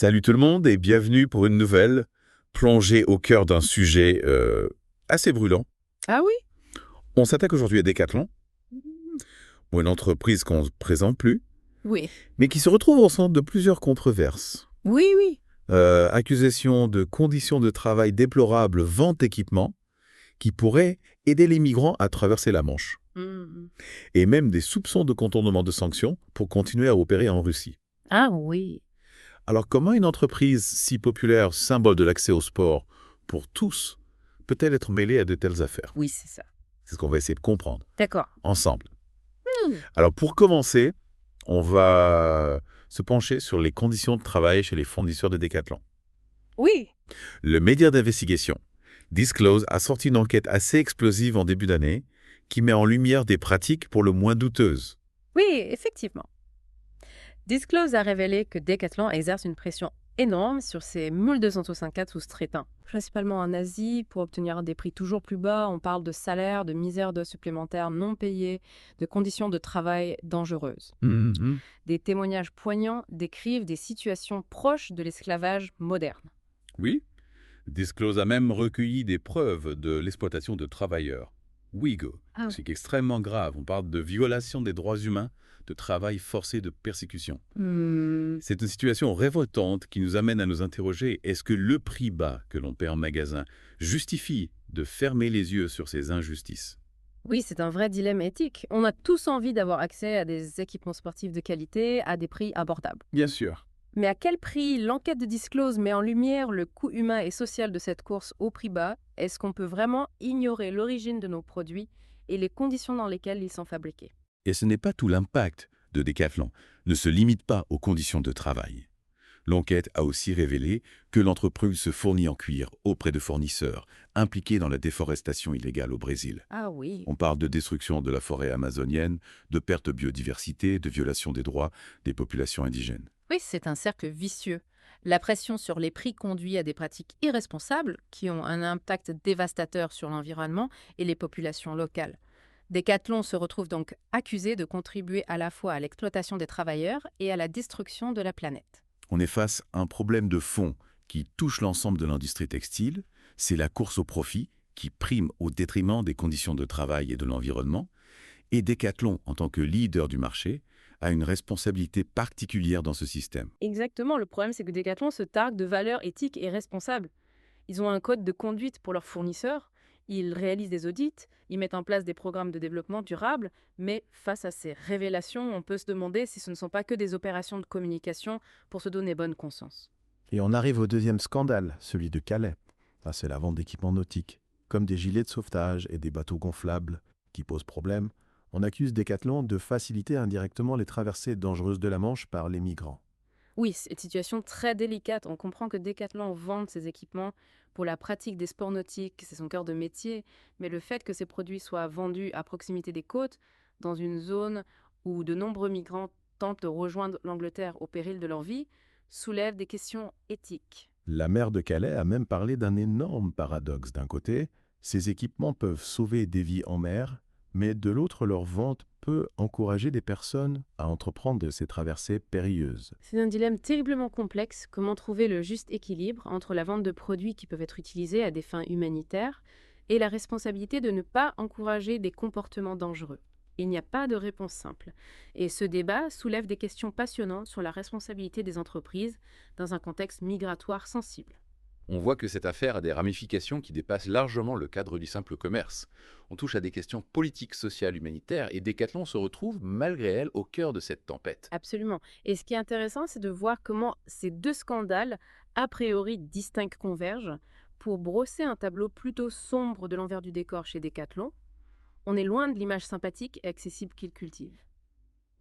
Salut tout le monde et bienvenue pour une nouvelle plongée au cœur d'un sujet assez brûlant. Ah oui? On s'attaque aujourd'hui à Decathlon, une entreprise qu'on ne présente plus, Oui. mais qui se retrouve au centre de plusieurs controverses. Oui, oui. Accusations de conditions de travail déplorables, vente d'équipements qui pourraient aider les migrants à traverser la Manche. Mhm. Et même des soupçons de contournement de sanctions pour continuer à opérer en Russie. Ah oui. Alors comment une entreprise si populaire, symbole de l'accès au sport pour tous, peut-elle être mêlée à de telles affaires? Oui, c'est ça. C'est ce qu'on va essayer de comprendre D'accord. ensemble. Hmm. Alors pour commencer, on va se pencher sur les conditions de travail chez les fournisseurs de Decathlon. Oui. Le média d'investigation Disclose a sorti une enquête assez explosive en début d'année qui met en lumière des pratiques pour le moins douteuses. Oui, effectivement. Disclose a révélé que Decathlon exerce une pression énorme sur ses 1264 sous-traitants, principalement en Asie, pour obtenir des prix toujours plus bas. On parle de salaires, de misère d'heures supplémentaires non payées, de conditions de travail dangereuses. Mhm. Des témoignages poignants décrivent des situations proches de l'esclavage moderne. Oui, Disclose a même recueilli des preuves de l'exploitation de travailleurs. Ouïghours, Ah oui. c'est extrêmement grave. On parle de violation des droits humains, de travail forcé, de persécution. C'est une situation révoltante qui nous amène à nous interroger, est-ce que le prix bas que l'on paie en magasin justifie de fermer les yeux sur ces injustices? Oui, c'est un vrai dilemme éthique. On a tous envie d'avoir accès à des équipements sportifs de qualité à des prix abordables. Bien sûr. Mais à quel prix? L'enquête de Disclose met en lumière le coût humain et social de cette course au prix bas. Est-ce qu'on peut vraiment ignorer l'origine de nos produits et les conditions dans lesquelles ils sont fabriqués? Et ce n'est pas tout l'impact de Decathlon, ne se limite pas aux conditions de travail. L'enquête a aussi révélé que l'entreprise se fournit en cuir auprès de fournisseurs impliqués dans la déforestation illégale au Brésil. Ah oui. On parle de destruction de la forêt amazonienne, de perte de biodiversité, de violation des droits des populations indigènes. Oui, c'est un cercle vicieux. La pression sur les prix conduit à des pratiques irresponsables qui ont un impact dévastateur sur l'environnement et les populations locales. Decathlon se retrouve donc accusé de contribuer à la fois à l'exploitation des travailleurs et à la destruction de la planète. On est face à un problème de fond qui touche l'ensemble de l'industrie textile, c'est la course au profit qui prime au détriment des conditions de travail et de l'environnement, et Decathlon, en tant que leader du marché, a une responsabilité particulière dans ce système. Exactement, le problème c'est que Decathlon se targue de valeurs éthiques et responsables. Ils ont un code de conduite pour leurs fournisseurs, ils réalisent des audits, ils mettent en place des programmes de développement durable, mais face à ces révélations, on peut se demander si ce ne sont pas que des opérations de communication pour se donner bonne conscience. Et on arrive au deuxième scandale, celui de Calais. C'est la vente d'équipements nautiques, comme des gilets de sauvetage et des bateaux gonflables, qui posent problème. On accuse Decathlon de faciliter indirectement les traversées dangereuses de la Manche par les migrants. Oui, c'est une situation très délicate. On comprend que Decathlon vende ses équipements pour la pratique des sports nautiques, c'est son cœur de métier, mais le fait que ces produits soient vendus à proximité des côtes, dans une zone où de nombreux migrants tentent de rejoindre l'Angleterre au péril de leur vie, soulève des questions éthiques. La maire de Calais a même parlé d'un énorme paradoxe. D'un côté, ces équipements peuvent sauver des vies en mer, mais de l'autre, leur vente peut encourager des personnes à entreprendre ces traversées périlleuses. C'est un dilemme terriblement complexe. Comment trouver le juste équilibre entre la vente de produits qui peuvent être utilisés à des fins humanitaires et la responsabilité de ne pas encourager des comportements dangereux? Il n'y a pas de réponse simple. Et ce débat soulève des questions passionnantes sur la responsabilité des entreprises dans un contexte migratoire sensible. On voit que cette affaire a des ramifications qui dépassent largement le cadre du simple commerce. On touche à des questions politiques, sociales, humanitaires, et Decathlon se retrouve, malgré elle, au cœur de cette tempête. Absolument. Et ce qui est intéressant, c'est de voir comment ces deux scandales, a priori distincts, convergent pour brosser un tableau plutôt sombre de l'envers du décor chez Decathlon. On est loin de l'image sympathique et accessible qu'il cultive.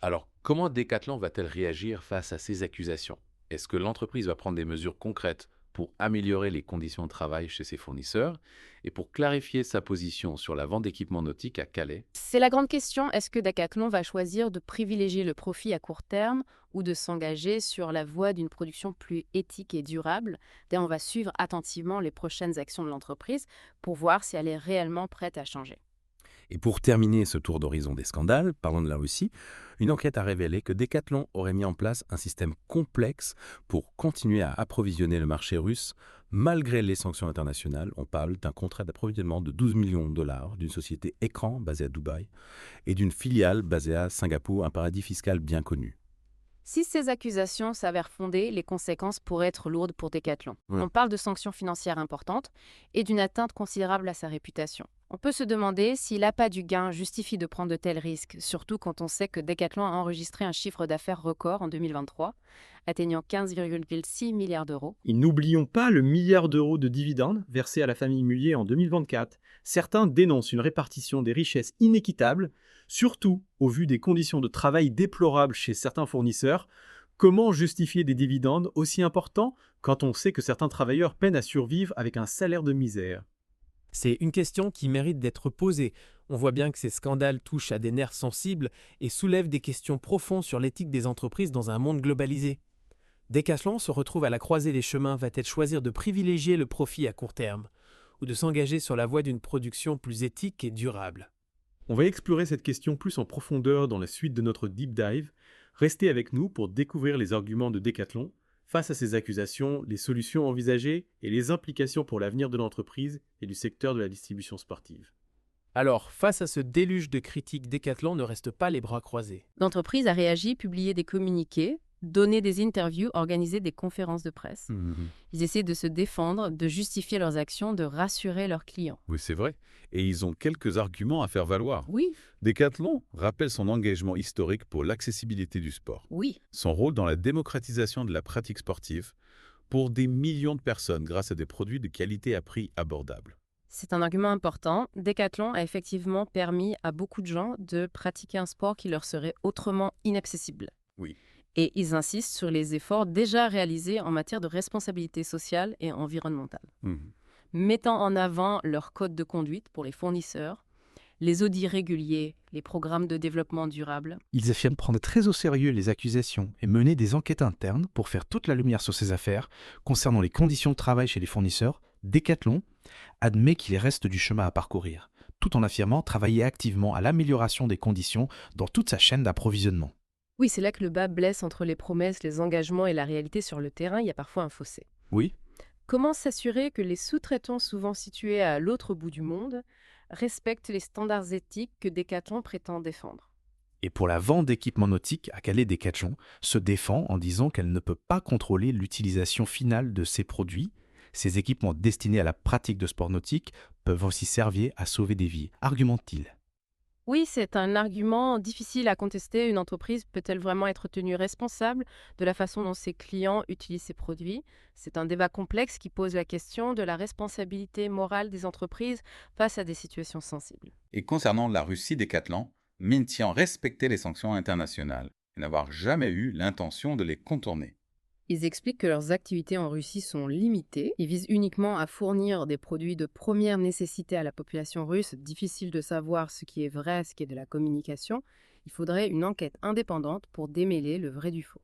Alors, comment Decathlon va-t-elle réagir face à ces accusations? Est-ce que l'entreprise va prendre des mesures concrètes pour améliorer les conditions de travail chez ses fournisseurs et pour clarifier sa position sur la vente d'équipements nautiques à Calais? C'est la grande question, est-ce que Decathlon va choisir de privilégier le profit à court terme ou de s'engager sur la voie d'une production plus éthique et durable? D'ailleurs, on va suivre attentivement les prochaines actions de l'entreprise pour voir si elle est réellement prête à changer. Et pour terminer ce tour d'horizon des scandales, parlons de la Russie, une enquête a révélé que Decathlon aurait mis en place un système complexe pour continuer à approvisionner le marché russe malgré les sanctions internationales. On parle d'un contrat d'approvisionnement de 12 millions de dollars d'une société écran basée à Dubaï et d'une filiale basée à Singapour, un paradis fiscal bien connu. Si ces accusations s'avèrent fondées, les conséquences pourraient être lourdes pour Decathlon. Ouais. On parle de sanctions financières importantes et d'une atteinte considérable à sa réputation. On peut se demander si l'appât du gain justifie de prendre de tels risques, surtout quand on sait que Decathlon a enregistré un chiffre d'affaires record en 2023, atteignant 15,6 milliards d'euros. Et n'oublions pas le milliard d'euros de dividendes versés à la famille Mullier en 2024. Certains dénoncent une répartition des richesses inéquitable, surtout au vu des conditions de travail déplorables chez certains fournisseurs. Comment justifier des dividendes aussi importants quand on sait que certains travailleurs peinent à survivre avec un salaire de misère ? C'est une question qui mérite d'être posée. On voit bien que ces scandales touchent à des nerfs sensibles et soulèvent des questions profondes sur l'éthique des entreprises dans un monde globalisé. Decathlon se retrouve à la croisée des chemins. Va-t-elle choisir de privilégier le profit à court terme ou de s'engager sur la voie d'une production plus éthique et durable ? On va explorer cette question plus en profondeur dans la suite de notre deep dive. Restez avec nous pour découvrir les arguments de Decathlon face à ces accusations, les solutions envisagées et les implications pour l'avenir de l'entreprise et du secteur de la distribution sportive. Alors, face à ce déluge de critiques, Decathlon ne reste pas les bras croisés. L'entreprise a réagi, publié des communiqués, donné des interviews, organisé des conférences de presse. Ils essaient de se défendre, de justifier leurs actions, de rassurer leurs clients. Oui, c'est vrai. Et ils ont quelques arguments à faire valoir. Oui, Decathlon rappelle son engagement historique pour l'accessibilité du sport, oui. son rôle dans la démocratisation de la pratique sportive pour des millions de personnes grâce à des produits de qualité à prix abordable. C'est un argument important. Decathlon a effectivement permis à beaucoup de gens de pratiquer un sport qui leur serait autrement inaccessible. Oui. Et ils insistent sur les efforts déjà réalisés en matière de responsabilité sociale et environnementale, mettant en avant leur code de conduite pour les fournisseurs, les audits réguliers, les programmes de développement durable. Ils affirment prendre très au sérieux les accusations et mener des enquêtes internes pour faire toute la lumière sur ces affaires. Concernant les conditions de travail chez les fournisseurs, Decathlon admet qu'il reste du chemin à parcourir, tout en affirmant travailler activement à l'amélioration des conditions dans toute sa chaîne d'approvisionnement. Oui, c'est là que le bas blesse entre les promesses, les engagements et la réalité sur le terrain. Il y a parfois un fossé. Oui, Comment s'assurer que les sous-traitants souvent situés à l'autre bout du monde respectent les standards éthiques que Decathlon prétend défendre? et pour la vente d'équipements nautiques à Calais, Decathlon se défend en disant qu'elle ne peut pas contrôler l'utilisation finale de ces produits. Ces équipements destinés à la pratique de sport nautique peuvent aussi servir à sauver des vies, argumente-t-il. Oui, c'est un argument difficile à contester. Une entreprise peut-elle vraiment être tenue responsable de la façon dont ses clients utilisent ses produits? C'est un débat complexe qui pose la question de la responsabilité morale des entreprises face à des situations sensibles. Et concernant la Russie, Decathlon maintient respecter les sanctions internationales et n'avoir jamais eu l'intention de les contourner. Ils expliquent que leurs activités en Russie sont limitées. Ils visent uniquement à fournir des produits de première nécessité à la population russe. Difficile de savoir ce qui est vrai, ce qui est de la communication. Il faudrait une enquête indépendante pour démêler le vrai du faux.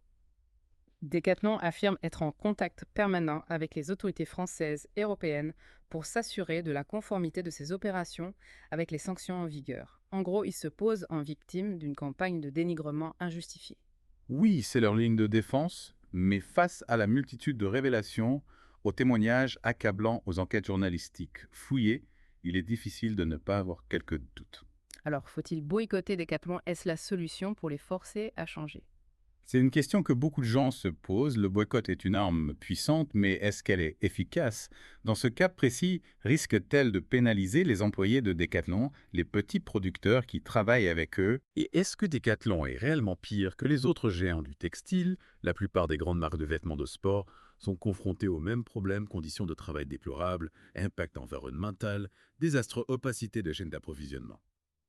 Decathlon affirme être en contact permanent avec les autorités françaises et européennes pour s'assurer de la conformité de ses opérations avec les sanctions en vigueur. En gros, ils se posent en victime d'une campagne de dénigrement injustifiée. Oui, c'est leur ligne de défense, mais face à la multitude de révélations, aux témoignages accablants, aux enquêtes journalistiques fouillées, il est difficile de ne pas avoir quelques doutes. Alors, faut-il boycotter Decathlon? Est-ce la solution pour les forcer à changer? C'est une question que beaucoup de gens se posent. Le boycott est une arme puissante, mais est-ce qu'elle est efficace? Dans ce cas précis, risque-t-elle de pénaliser les employés de Decathlon, les petits producteurs qui travaillent avec eux? Et est-ce que Decathlon est réellement pire que les autres géants du textile? La plupart des grandes marques de vêtements de sport sont confrontées aux mêmes problèmes, conditions de travail déplorables, impact environnemental, désastre, opacité de chaînes d'approvisionnement.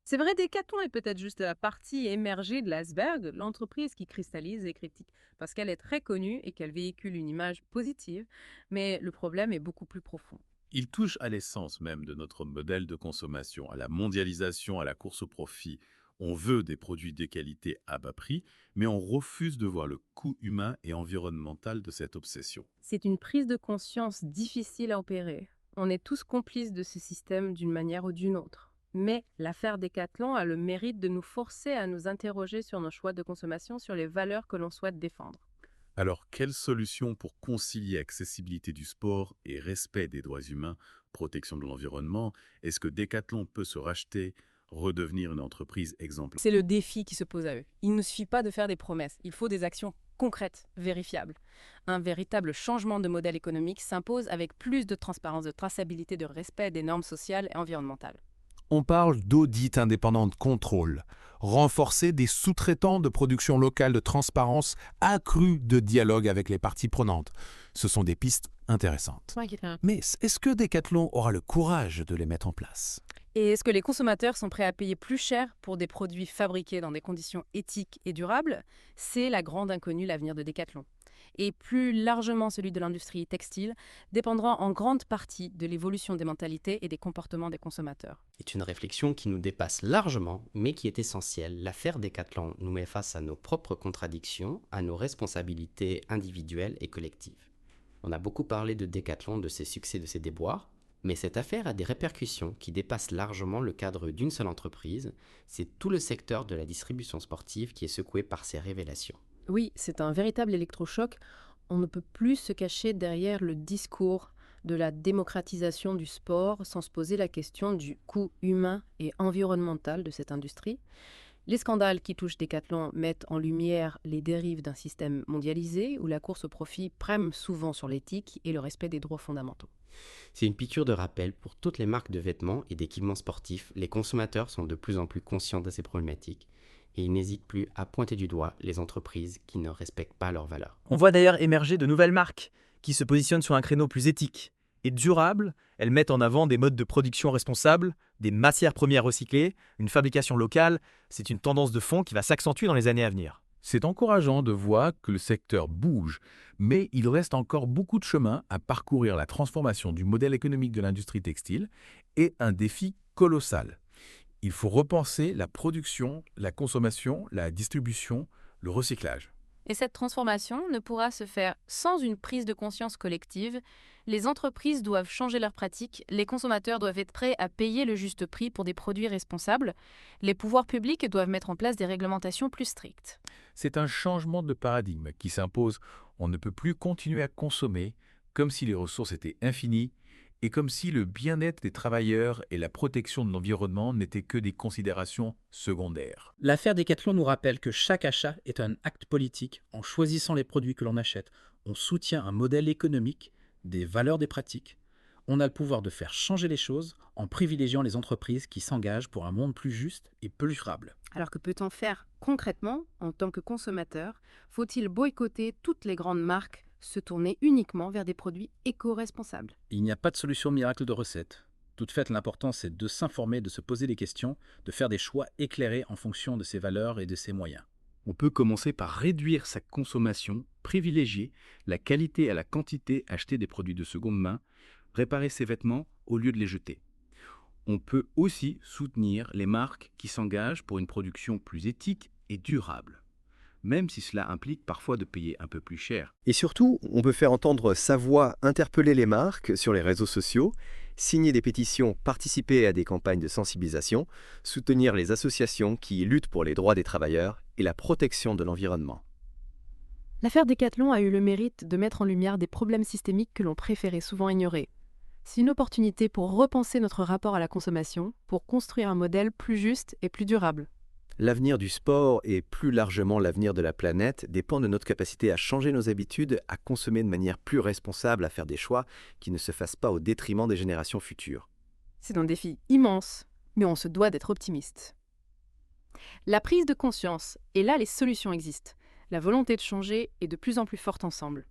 C'est vrai, Decathlon est peut-être juste la partie émergée de l'iceberg, l'entreprise qui cristallise les critiques, parce qu'elle est très connue et qu'elle véhicule une image positive, mais le problème est beaucoup plus profond. Il touche à l'essence même de notre modèle de consommation, à la mondialisation, à la course au profit. On veut des produits de qualité à bas prix, mais on refuse de voir le coût humain et environnemental de cette obsession. C'est une prise de conscience difficile à opérer. On est tous complices de ce système d'une manière ou d'une autre. Mais l'affaire Decathlon a le mérite de nous forcer à nous interroger sur nos choix de consommation, sur les valeurs que l'on souhaite défendre. Alors, quelle solution pour concilier accessibilité du sport et respect des droits humains, protection de l'environnement? Est-ce que Decathlon peut se racheter, redevenir une entreprise exemplaire? C'est le défi qui se pose à eux. Il ne suffit pas de faire des promesses, il faut des actions concrètes, vérifiables. Un véritable changement de modèle économique s'impose avec plus de transparence, de traçabilité, de respect des normes sociales et environnementales. On parle d'audit indépendant de contrôle, renforcer des sous-traitants de production locale, de transparence, accrue de dialogue avec les parties prenantes. Ce sont des pistes intéressantes. Mais est-ce que Decathlon aura le courage de les mettre en place? Et est-ce que les consommateurs sont prêts à payer plus cher pour des produits fabriqués dans des conditions éthiques et durables? C'est la grande inconnue, l'avenir de Decathlon. Et plus largement celui de l'industrie textile, dépendra en grande partie de l'évolution des mentalités et des comportements des consommateurs. C'est une réflexion qui nous dépasse largement, mais qui est essentielle. L'affaire Decathlon nous met face à nos propres contradictions, à nos responsabilités individuelles et collectives. On a beaucoup parlé de Decathlon, de ses succès, de ses déboires, mais cette affaire a des répercussions qui dépassent largement le cadre d'une seule entreprise. C'est tout le secteur de la distribution sportive qui est secoué par ces révélations. Oui, c'est un véritable électrochoc. On ne peut plus se cacher derrière le discours de la démocratisation du sport sans se poser la question du coût humain et environnemental de cette industrie. Les scandales qui touchent Decathlon mettent en lumière les dérives d'un système mondialisé où la course au profit prime souvent sur l'éthique et le respect des droits fondamentaux. C'est une piqûre de rappel pour toutes les marques de vêtements et d'équipements sportifs. Les consommateurs sont de plus en plus conscients de ces problématiques et ils n'hésitent plus à pointer du doigt les entreprises qui ne respectent pas leurs valeurs. On voit d'ailleurs émerger de nouvelles marques qui se positionnent sur un créneau plus éthique et durable. Elles mettent en avant des modes de production responsables, des matières premières recyclées, une fabrication locale. C'est une tendance de fond qui va s'accentuer dans les années à venir. C'est encourageant de voir que le secteur bouge, mais il reste encore beaucoup de chemin à parcourir. La transformation du modèle économique de l'industrie textile est un défi colossal. Il faut repenser la production, la consommation, la distribution, le recyclage. Et cette transformation ne pourra se faire sans une prise de conscience collective. Les entreprises doivent changer leurs pratiques, les consommateurs doivent être prêts à payer le juste prix pour des produits responsables, les pouvoirs publics doivent mettre en place des réglementations plus strictes. C'est un changement de paradigme qui s'impose. On ne peut plus continuer à consommer comme si les ressources étaient infinies et comme si le bien-être des travailleurs et la protection de l'environnement n'étaient que des considérations secondaires. L'affaire Decathlon nous rappelle que chaque achat est un acte politique. En choisissant les produits que l'on achète, on soutient un modèle économique, des valeurs des pratiques. On a le pouvoir de faire changer les choses en privilégiant les entreprises qui s'engagent pour un monde plus juste et plus durable. Alors que peut-on faire concrètement en tant que consommateur? Faut-il boycotter toutes les grandes marques, se tourner uniquement vers des produits éco-responsables? Il n'y a pas de solution miracle de recette. Toute fait, l'important c'est de s'informer, de se poser des questions, de faire des choix éclairés en fonction de ses valeurs et de ses moyens. On peut commencer par réduire sa consommation, privilégier la qualité à la quantité, acheter des produits de seconde main, réparer ses vêtements au lieu de les jeter. On peut aussi soutenir les marques qui s'engagent pour une production plus éthique et durable, même si cela implique parfois de payer un peu plus cher. Et surtout, on peut faire entendre sa voix, interpeller les marques sur les réseaux sociaux, signer des pétitions, participer à des campagnes de sensibilisation, soutenir les associations qui luttent pour les droits des travailleurs et la protection de l'environnement. L'affaire Decathlon a eu le mérite de mettre en lumière des problèmes systémiques que l'on préférait souvent ignorer. C'est une opportunité pour repenser notre rapport à la consommation, pour construire un modèle plus juste et plus durable. L'avenir du sport et plus largement l'avenir de la planète dépend de notre capacité à changer nos habitudes, à consommer de manière plus responsable, à faire des choix qui ne se fassent pas au détriment des générations futures. C'est un défi immense, mais on se doit d'être optimiste. La prise de conscience, et là les solutions existent. La volonté de changer est de plus en plus forte ensemble.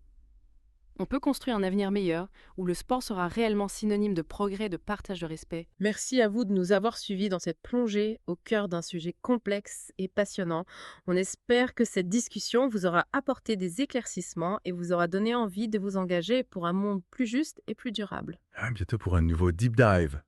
On peut construire un avenir meilleur où le sport sera réellement synonyme de progrès, de partage de respect. Merci à vous de nous avoir suivis dans cette plongée au cœur d'un sujet complexe et passionnant. On espère que cette discussion vous aura apporté des éclaircissements et vous aura donné envie de vous engager pour un monde plus juste et plus durable. À bientôt pour un nouveau Deep Dive.